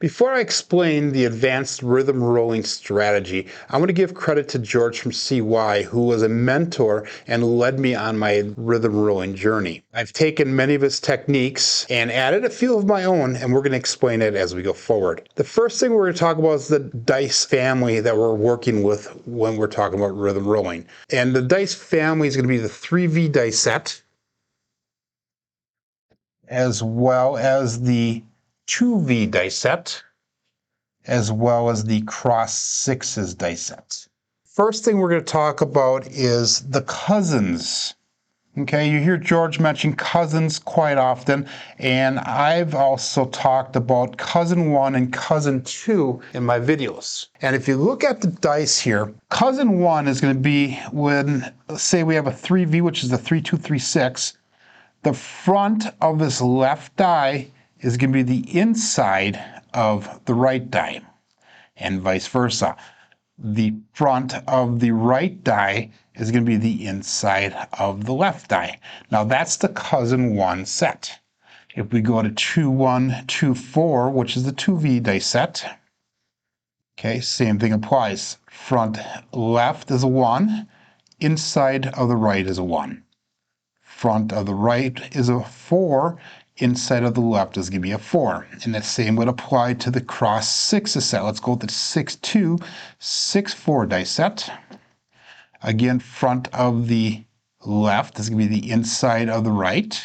Before I explain the advanced rhythm rolling strategy, I want to give credit to George from CY, who was a mentor and led me on my rhythm rolling journey. I've taken many of his techniques and added a few of my own, and we're going to explain it as we go forward. The first thing we're going to talk about is the dice family that we're working with when we're talking about rhythm rolling. And the dice family is going to be the 3V dice set, as well as the 2V dice set, as well as the cross sixes dice set. First thing we're going to talk about is the cousins. Okay, you hear George mention cousins quite often, and I've also talked about cousin 1 and cousin 2 in my videos. And if you look at the dice here, cousin 1 is going to be when, let's say we have a 3V, which is the 3, 2, 3, 6. The front of this left die is going to be the inside of the right die, and vice versa. The front of the right die is going to be the inside of the left die. Now that's the cousin 1 set. If we go to 2, 1, 2, 4, which is the 2V dice set, okay, same thing applies. Front left is a 1, inside of the right is a 1. Front of the right is a 4, inside of the left is going to be a 4. And the same would apply to the cross sixes set. Let's go with the 6, 2, 6, 4 dice set. Again, front of the left is going to be the inside of the right.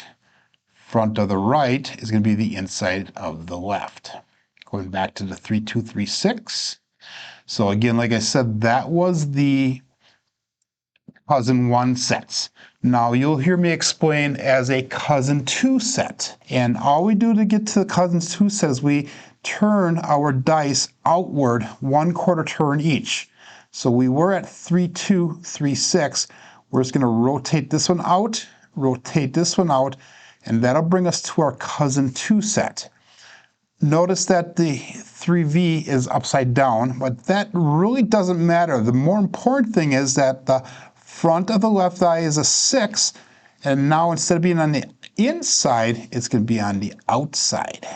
Front of the right is going to be the inside of the left. Going back to the 3, 2, 3, 6. So again, like I said, that was the cousin 1 sets. Now you'll hear me explain as a cousin 2 set. And all we do to get to the cousin 2 set is we turn our dice outward 1/4 turn each. So we were at 3, 2, 3, 6. We're just going to rotate this one out, rotate this one out, and that'll bring us to our cousin 2 set. Notice that the 3V is upside down, but that really doesn't matter. The more important thing is that the front of the left eye is a 6, and now instead of being on the inside, it's going to be on the outside.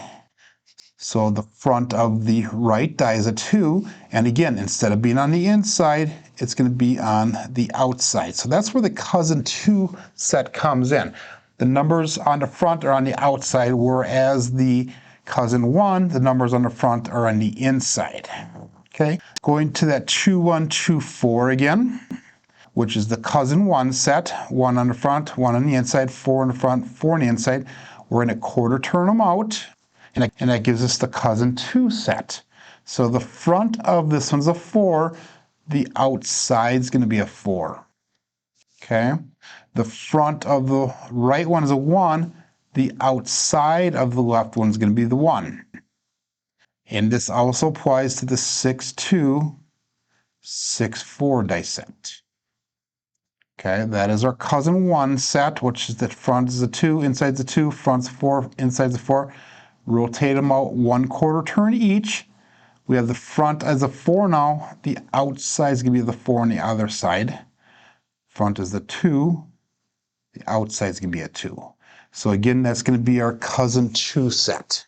So the front of the right die is a 2, and again, instead of being on the inside, it's going to be on the outside. So that's where the cousin 2 set comes in. The numbers on the front are on the outside, whereas the cousin 1, the numbers on the front are on the inside. Okay, going to that 2, 1, 2, 4 again, which is the cousin 1 set, 1 on the front, 1 on the inside, 4 on the front, 4 on the inside. We're going to 1/4 turn them out, and that gives us the cousin 2 set. So the front of this one's a 4, the outside's going to be a 4. Okay, the front of the right one is a 1, the outside of the left one is going to be the 1. And this also applies to the 6, 2, 6, 4 dice set. Okay, that is our cousin 1 set, which is the front is a 2, inside's a 2, front's 4, inside's a 4. Rotate them out 1/4 turn each. We have the front as a 4 now. The outside is going to be the 4 on the other side. Front is the 2. The outside is going to be a 2. So again, that's going to be our cousin 2 set.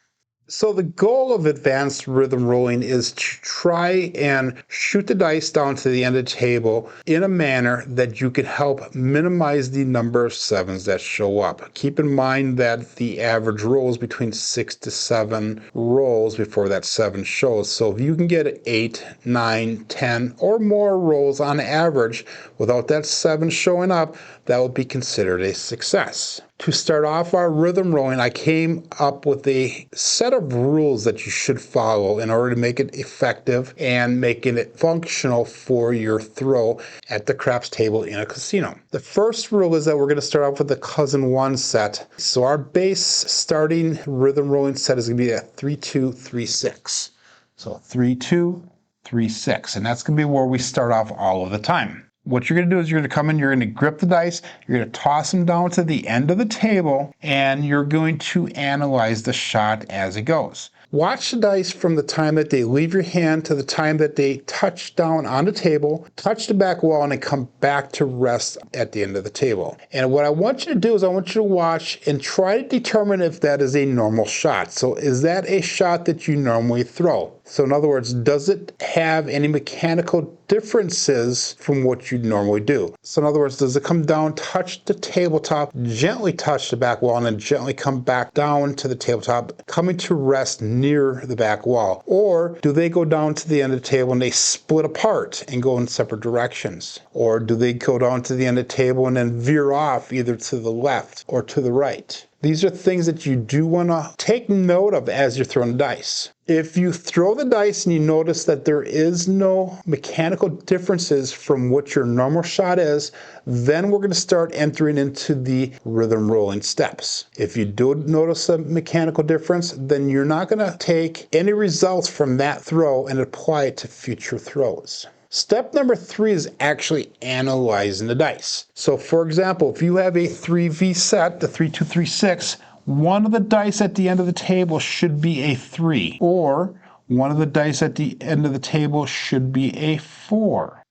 So the goal of advanced rhythm rolling is to try and shoot the dice down to the end of the table in a manner that you can help minimize the number of 7s that show up. Keep in mind that the average roll is between 6 to 7 rolls before that 7 shows. So if you can get 8, 9, 10 or more rolls on average without that 7 showing up, that will be considered a success. To start off our rhythm rolling, I came up with a set of rules that you should follow in order to make it effective and making it functional for your throw at the craps table in a casino. The first rule is that we're going to start off with the cousin 1 set. So our base starting rhythm rolling set is going to be a 3, 2, 3, 6. So 3, 2, 3, 6. And that's going to be where we start off all of the time. What you're going to do is you're going to come in, you're going to grip the dice, you're going to toss them down to the end of the table, and you're going to analyze the shot as it goes. Watch the dice from the time that they leave your hand to the time that they touch down on the table, touch the back wall, and then come back to rest at the end of the table. And what I want you to do is I want you to watch and try to determine if that is a normal shot. So is that a shot that you normally throw? So in other words, does it have any mechanical differences from what you normally do? So in other words, does it come down, touch the tabletop, gently touch the back wall, and then gently come back down to the tabletop, coming to rest near the back wall? Or do they go down to the end of the table and they split apart and go in separate directions? Or do they go down to the end of the table and then veer off either to the left or to the right? These are things that you do want to take note of as you're throwing dice. If you throw the dice and you notice that there is no mechanical differences from what your normal shot is, then we're going to start entering into the rhythm rolling steps. If you do notice a mechanical difference, then you're not going to take any results from that throw and apply it to future throws. Step number 3 is actually analyzing the dice. So for example, if you have a 3V set, the 3, 2, 3, 6, one of the dice at the end of the table should be a 3, or one of the dice at the end of the table should be a 4.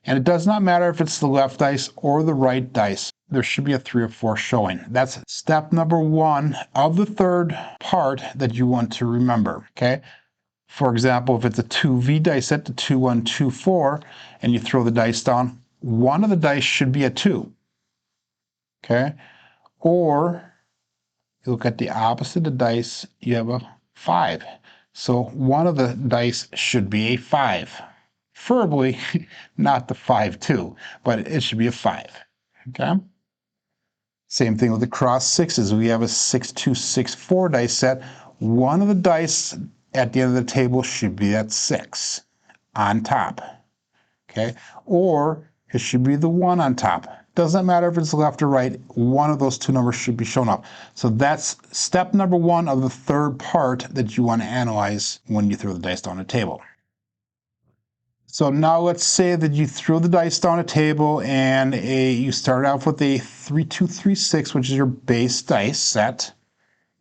And it does not matter if it's the left dice or the right dice. There should be a 3 or 4 showing. That's step number 1 of the third part that you want to remember, okay? For example, if it's a 2V dice set, the 2, 1, 2, 4, and you throw the dice down, one of the dice should be a 2, okay? Or you look at the opposite of the dice, you have a 5. So one of the dice should be a 5. Preferably not the 5, 2, but it should be a 5, okay? Same thing with the cross sixes. We have a 6, 2, 6, 4 dice set. One of the dice at the end of the table should be that 6 on top, okay? Or it should be the 1 on top. Doesn't matter if it's left or right, one of those two numbers should be shown up. So that's step number 1 of the third part that you want to analyze when you throw the dice down the table. So now let's say that you throw the dice down a table and you start off with a 3, 2, 3, 6, which is your base dice set,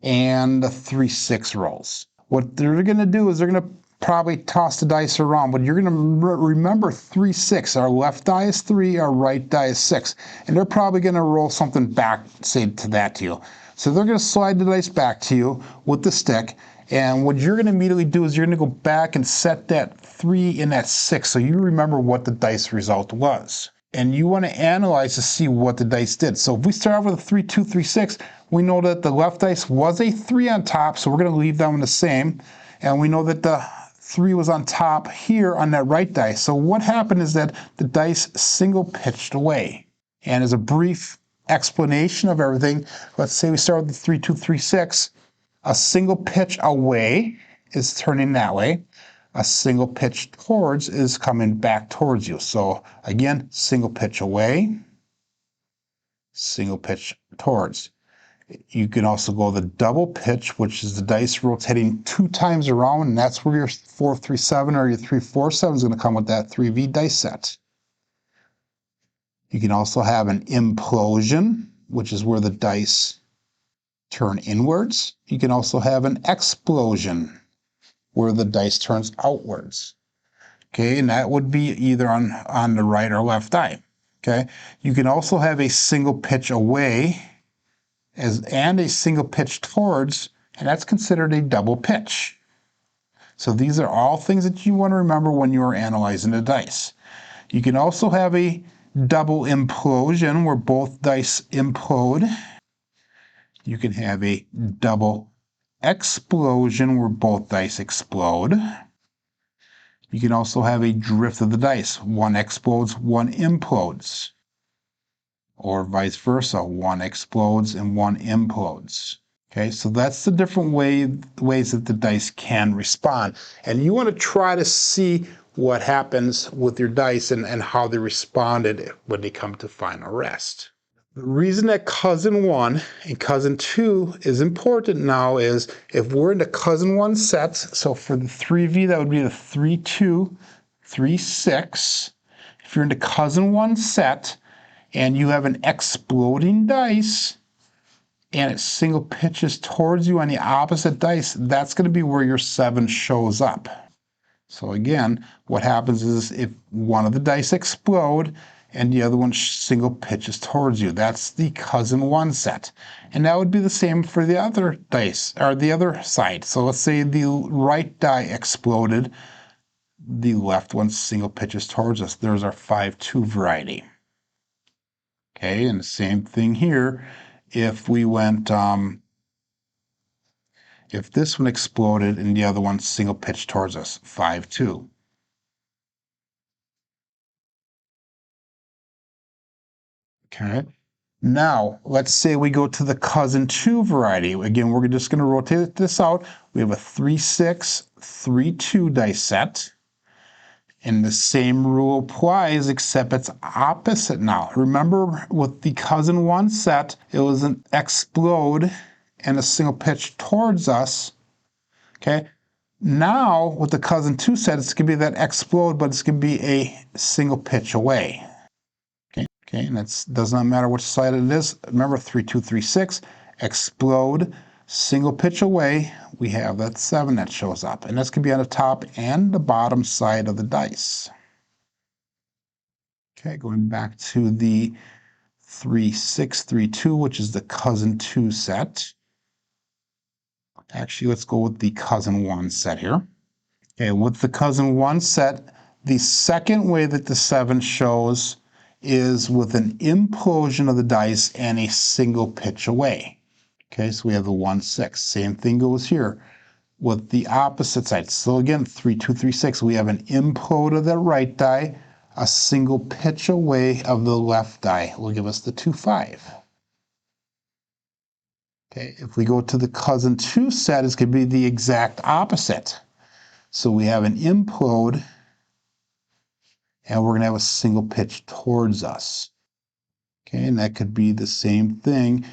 and the 3, 6 rolls. What they're going to do is they're going to probably toss the dice around, but you're going to remember 3, 6. Our left die is 3, our right die is 6. And they're probably going to roll something back, say, to that to you. So they're going to slide the dice back to you with the stick. And what you're going to immediately do is you're going to go back and set that 3 and that 6 so you remember what the dice result was. And you want to analyze to see what the dice did. So if we start off with a 3, 2, 3, 6, we know that the left dice was a 3 on top, so we're going to leave them the same. And we know that the 3 was on top here on that right dice. So what happened is that the dice single pitched away. And as a brief explanation of everything, let's say we start with the 3, 2, 3, 6. A single pitch away is turning that way. A single pitch towards is coming back towards you. So again, single pitch away, single pitch towards. You can also go the double pitch, which is the dice rotating 2 times around, and that's where your 4, 3, 7 or your 3, 4, 7 is going to come with that 3V dice set. You can also have an implosion, which is where the dice turn inwards. You can also have an explosion, where the dice turns outwards. Okay, and that would be either on the right or left die. Okay, you can also have a single pitch away and a single pitch towards, and that's considered a double pitch. So these are all things that you want to remember when you are analyzing the dice. You can also have a double implosion where both dice implode. You can have a double explosion where both dice explode. You can also have a drift of the dice. One explodes, one implodes. Or vice versa, one explodes and one implodes. Okay, so that's the different ways that the dice can respond. And you want to try to see what happens with your dice and how they responded when they come to final rest. The reason that cousin 1 and cousin 2 is important now is if we're in the cousin 1 sets, so for the 3V that would be the 3, 2, 3, 6. If you're in the cousin 1 set and you have an exploding dice, and it single pitches towards you on the opposite dice, that's going to be where your 7 shows up. So again, what happens is if one of the dice explode and the other one single pitches towards you, that's the cousin 1 set. And that would be the same for the other dice, or the other side. So let's say the right die exploded, the left one single pitches towards us. There's our 5-2 variety. Okay, and the same thing here. If we went, if this one exploded and the other one single pitched towards us, 5-2. Okay. Now, let's say we go to the cousin 2 variety. Again, we're just going to rotate this out. We have a 3-6, 3-2 dice set. And the same rule applies, except it's opposite now. Remember, with the cousin 1 set, it was an explode and a single pitch towards us. Okay. Now, with the cousin 2 set, it's going to be that explode, but it's going to be a single pitch away. Okay, and that does not matter which side it is. Remember, 3-2, 3-6, explode, single pitch away. We have that 7 that shows up, and that's going to be on the top and the bottom side of the dice. Okay, going back to the 3-6, 3-2, which is the cousin 2 set. Actually, let's go with the cousin 1 set here. Okay, with the cousin 1 set, the second way that the 7 shows is with an implosion of the dice and a single pitch away. Okay, so we have the 1-6. Same thing goes here with the opposite side. So again, 3-2, 3-6. We have an implode of the right die, a single pitch away of the left die will give us the 2-5. Okay, if we go to the cousin 2 set, it's going to be the exact opposite. So we have an implode, and we're going to have a single pitch towards us. Okay, and that could be the same thing.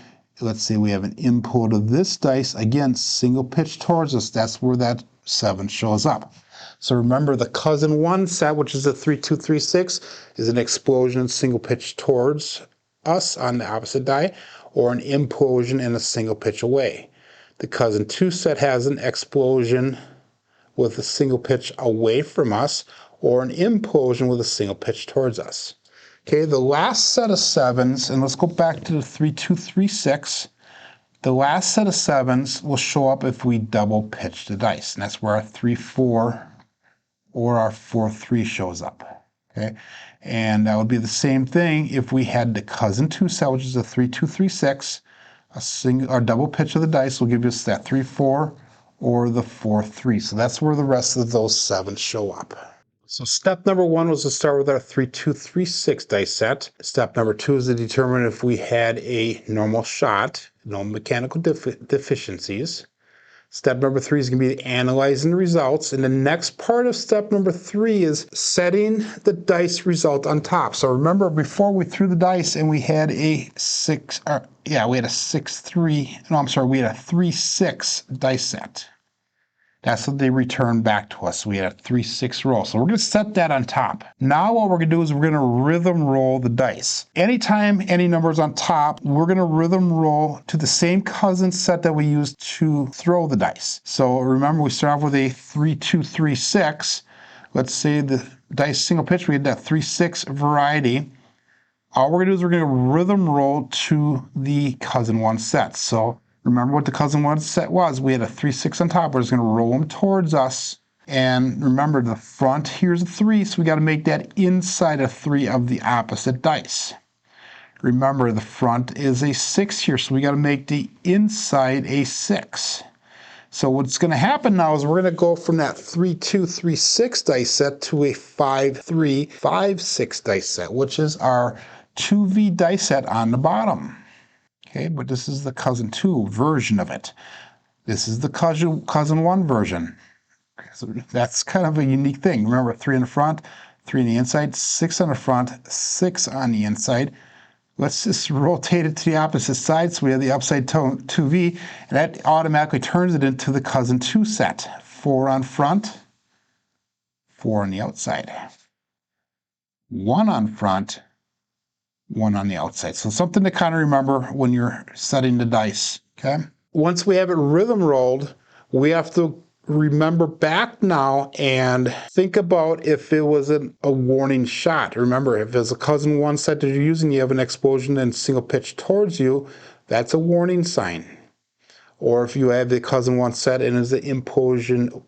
Let's say we have an implode of this dice. Again, single pitch towards us. That's where that 7 shows up. So remember, the cousin 1 set, which is a 3-2, 3-6, is an explosion and single pitch towards us on the opposite die, or an implosion and a single pitch away. The cousin 2 set has an explosion with a single pitch away from us, or an implosion with a single pitch towards us. Okay, the last set of 7s, and let's go back to the 3-2, 3-6. The last set of 7s will show up if we double pitch the dice, and that's where our 3-4 or our 4-3 shows up. Okay, and that would be the same thing if we had the cousin 2 set, which is a 3-2, 3-6. A single or double pitch of the dice will give us that 3-4 or the 4-3. So that's where the rest of those 7s show up. So step number 1 was to start with our 3-2, 3-6 dice set. Step number 2 is to determine if we had a normal shot, no mechanical deficiencies. Step number 3 is going to be analyzing the results. And the next part of step number 3 is setting the dice result on top. So remember, before we threw the dice and we had a 3-6 dice set. That's what they returned back to us. We had a 3-6 roll. So we're going to set that on top. Now what we're going to do is we're going to rhythm roll the dice. Anytime any number is on top, we're going to rhythm roll to the same cousin set that we used to throw the dice. So remember, we start off with a 3-2, 3-6. Let's say the dice single pitch, we had that 3-6 variety. All we're going to do is we're going to rhythm roll to the cousin 1 set. So remember what the cousin 1 set was. We had a 3-6 on top. We're just going to roll them towards us. And remember, the front here's a 3, so we got to make that inside a 3 of the opposite dice. Remember, the front is a 6 here, so we got to make the inside a 6. So what's going to happen now is we're going to go from that 3-2, 3-6 dice set to a 5-3, 5-6 dice set, which is our 2V dice set on the bottom. Okay, but this is the cousin 2 version of it. This is the cousin 1 version. So that's kind of a unique thing. Remember, 3 in the front, 3 on the inside, 6 on the front, 6 on the inside. Let's just rotate it to the opposite side, so we have the upside 2V, and that automatically turns it into the cousin 2 set. 4 on front, 4 on the outside. 1 on front, 1 on the outside. So something to kind of remember when you're setting the dice, okay? Once we have it rhythm rolled, we have to remember back now and think about if it was a warning shot. Remember, if it's a cousin 1 set that you're using, you have an explosion and single pitch towards you, that's a warning sign. Or if you have the cousin 1 set and it's an implosion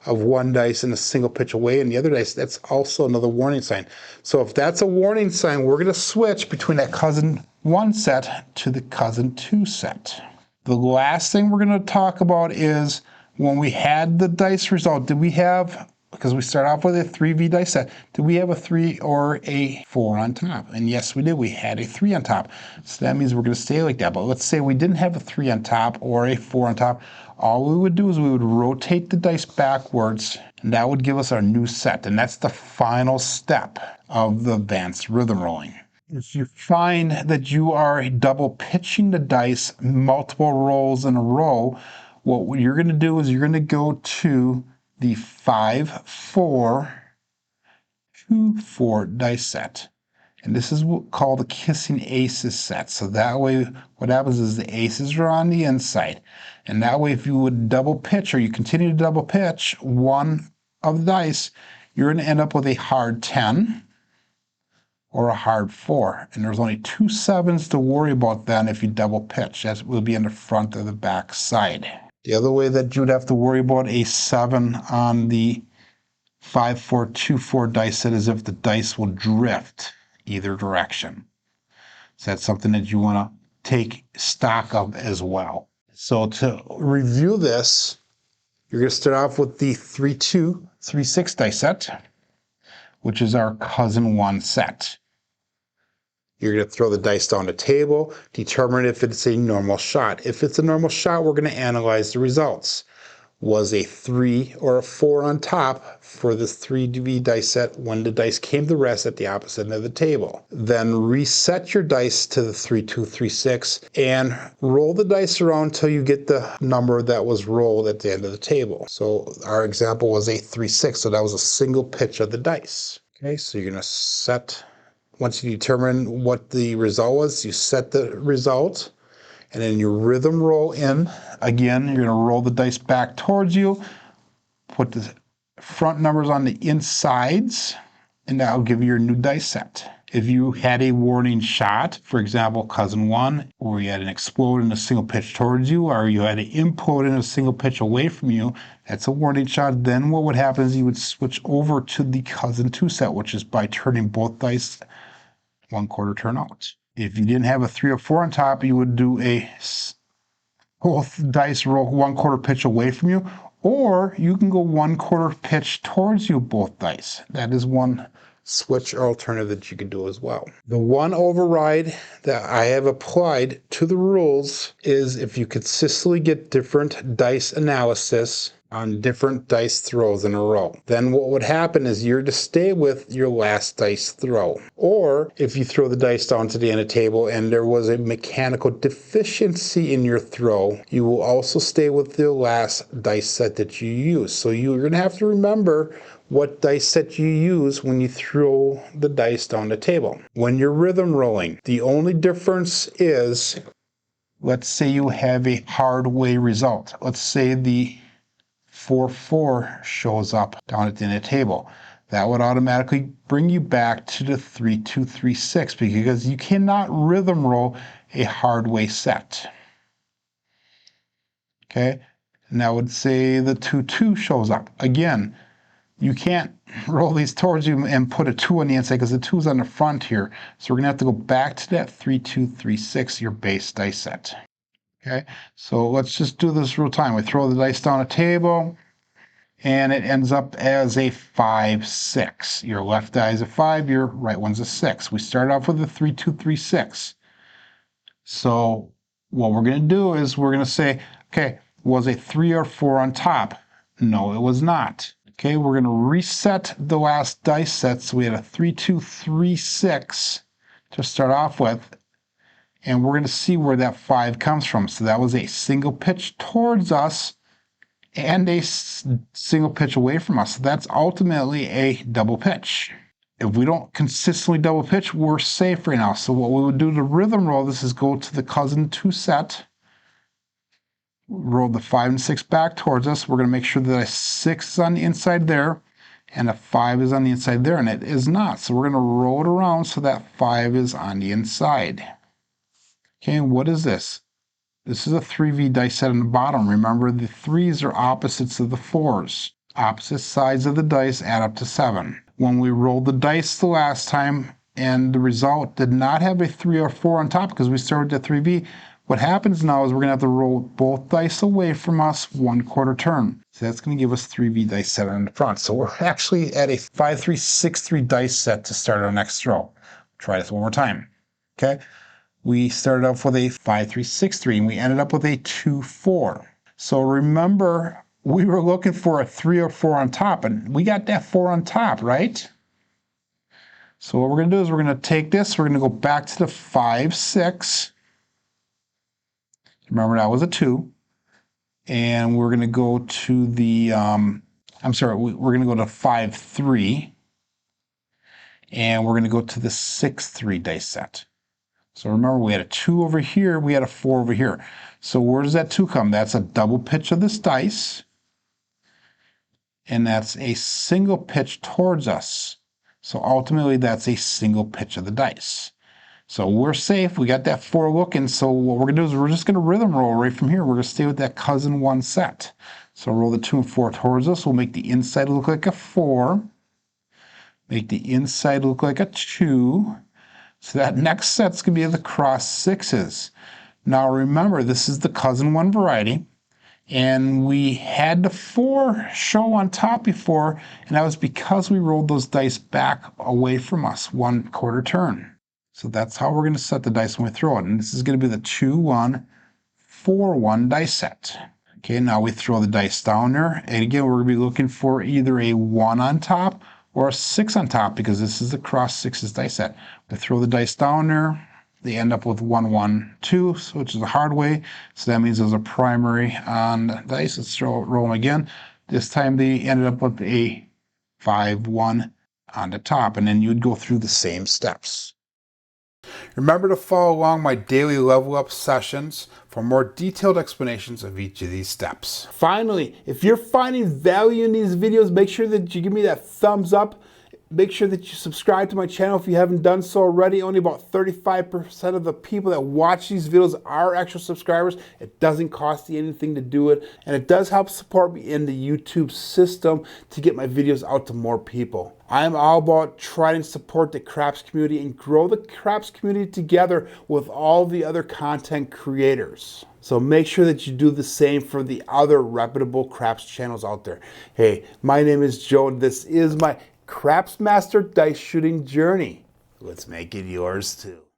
of 1 dice and a single pitch away and the other dice, that's also another warning sign. So if that's a warning sign, we're going to switch between that cousin 1 set to the cousin 2 set. The last thing we're going to talk about is when we had the dice result, did we have, because we start off with a 3V dice set, did we have a 3 or a 4 on top? And yes, we did. We had a 3 on top. So that means we're going to stay like that. But let's say we didn't have a 3 on top or a 4 on top. All we would do is we would rotate the dice backwards, and that would give us our new set. And that's the final step of the advanced rhythm rolling. If you find that you are double pitching the dice multiple rolls in a row, what you're going to do is you're going to go to the 5-4-2-4 dice set. And this is called the Kissing Aces set. So that way, what happens is the aces are on the inside. And that way, if you would double pitch or you continue to double pitch one of the dice, you're going to end up with a hard 10 or a hard 4. And there's only 2 7s to worry about then if you double pitch. That will be in the front or the back side. The other way that you'd have to worry about a 7 on the 5-4-2-4 dice set is if the dice will drift either direction. So that's something that you want to take stock of as well. So to review this, you're going to start off with the 3-2-3-6 dice set, which is our cousin 1 set. You're going to throw the dice down the table, determine if it's a normal shot. If it's a normal shot, we're going to analyze the results. Was a 3 or a 4 on top for this 3V dice set when the dice came to rest at the opposite end of the table. Then reset your dice to the 3-2-3-6 and roll the dice around until you get the number that was rolled at the end of the table. So our example was a 3-6, so that was a single pitch of the dice. Okay, so you're going to set. Once you determine what the result was, you set the result, and then you rhythm roll in. Again, you're going to roll the dice back towards you, put the front numbers on the insides, and that'll give you your new dice set. If you had a warning shot, for example, cousin 1, or you had an explode in a single pitch towards you, or you had an implode in a single pitch away from you, that's a warning shot. Then what would happen is you would switch over to the cousin 2 set, which is by turning both dice 1/4 turn out. If you didn't have a 3 or 4 on top, you would do both dice roll 1/4 pitch away from you, or you can go 1/4 pitch towards you, both dice. That is one switch or alternative that you can do as well. The one override that I have applied to the rules is if you consistently get different dice analysis on different dice throws in a row, then what would happen is you're to stay with your last dice throw. Or if you throw the dice down to the end of the table and there was a mechanical deficiency in your throw, you will also stay with the last dice set that you use. So you're going to have to remember what dice set you use when you throw the dice down the table. When you're rhythm rolling, the only difference is, let's say you have a hard way result. Let's say the 4-4 shows up down at the end of the table. That would automatically bring you back to the 3-2-3-6 because you cannot rhythm roll a hard way set. Okay, and that would say the 2-2 shows up. Again, you can't roll these towards you and put a 2 on the inside because the 2 is on the front here. So we're going to have to go back to that 3-2-3-6, your base dice set. Okay, so let's just do this real time. We throw the dice down a table, and it ends up as a 5-6. Your left die is a 5, your right one's a 6. We start off with a 3-2-3-6. So what we're going to do is we're going to say, okay, was a 3 or 4 on top? No, it was not. Okay, we're going to reset the last dice set. So we had a 3-2-3-6 to start off with. And we're going to see where that 5 comes from. So that was a single pitch towards us and a single pitch away from us. So that's ultimately a double pitch. If we don't consistently double pitch, we're safe right now. So what we would do to rhythm roll this is go to the cousin 2 set, roll the 5 and 6 back towards us. We're going to make sure that a 6 is on the inside there and a 5 is on the inside there, and it is not. So we're going to roll it around so that 5 is on the inside. Okay, and what is this? This is a 3V dice set on the bottom. Remember, the 3s are opposites of the 4s. Opposite sides of the dice add up to 7. When we rolled the dice the last time and the result did not have a 3 or 4 on top because we started at 3V, what happens now is we're going to have to roll both dice away from us 1/4 turn. So that's going to give us 3V dice set on the front. So we're actually at a 5-3, 6-3 dice set to start our next throw. Try this one more time. Okay? We started off with a 5-3, 6-3, and we ended up with a 2-4. So remember, we were looking for a 3 or 4 on top, and we got that 4 on top, right? So what we're going to do is we're going to take this, we're going to go back to the 5-6. Remember, that was a 2. And we're going to go to the, we're going to go to 5-3. And we're going to go to the 6-3 dice set. So remember, we had a 2 over here, we had a 4 over here. So where does that 2 come? That's a double pitch of this dice. And that's a single pitch towards us. So ultimately, that's a single pitch of the dice. So we're safe. We got that 4 looking. So what we're going to do is we're just going to rhythm roll right from here. We're going to stay with that cousin 1 set. So roll the 2 and 4 towards us. We'll make the inside look like a 4. Make the inside look like a 2. So that next set's going to be the cross 6s. Now remember, this is the cousin 1 variety. And we had the 4 show on top before, and that was because we rolled those dice back away from us 1/4 turn. So that's how we're going to set the dice when we throw it. And this is going to be the 2-1, 4-1 dice set. Okay, now we throw the dice down there. And again, we're going to be looking for either a 1 on top or a 6 on top because this is the cross 6s dice set. We throw the dice down there. They end up with 1, 1, 2, which is a hard way. So that means there's a primary on the dice. Let's roll them again. This time they ended up with a 5-1 on the top. And then you'd go through the same steps. Remember to follow along my daily level up sessions for more detailed explanations of each of these steps. Finally, if you're finding value in these videos, make sure that you give me that thumbs up. Make sure that you subscribe to my channel if you haven't done so already. Only about 35% of the people that watch these videos are actual subscribers. It doesn't cost you anything to do it, and it does help support me in the YouTube system to get my videos out to more people. I'm all about trying to support the craps community and grow the craps community together with all the other content creators. So make sure that you do the same for the other reputable craps channels out there. Hey, my name is Joe, and this is my Craps Master Dice Shooting Journey. Let's make it yours too.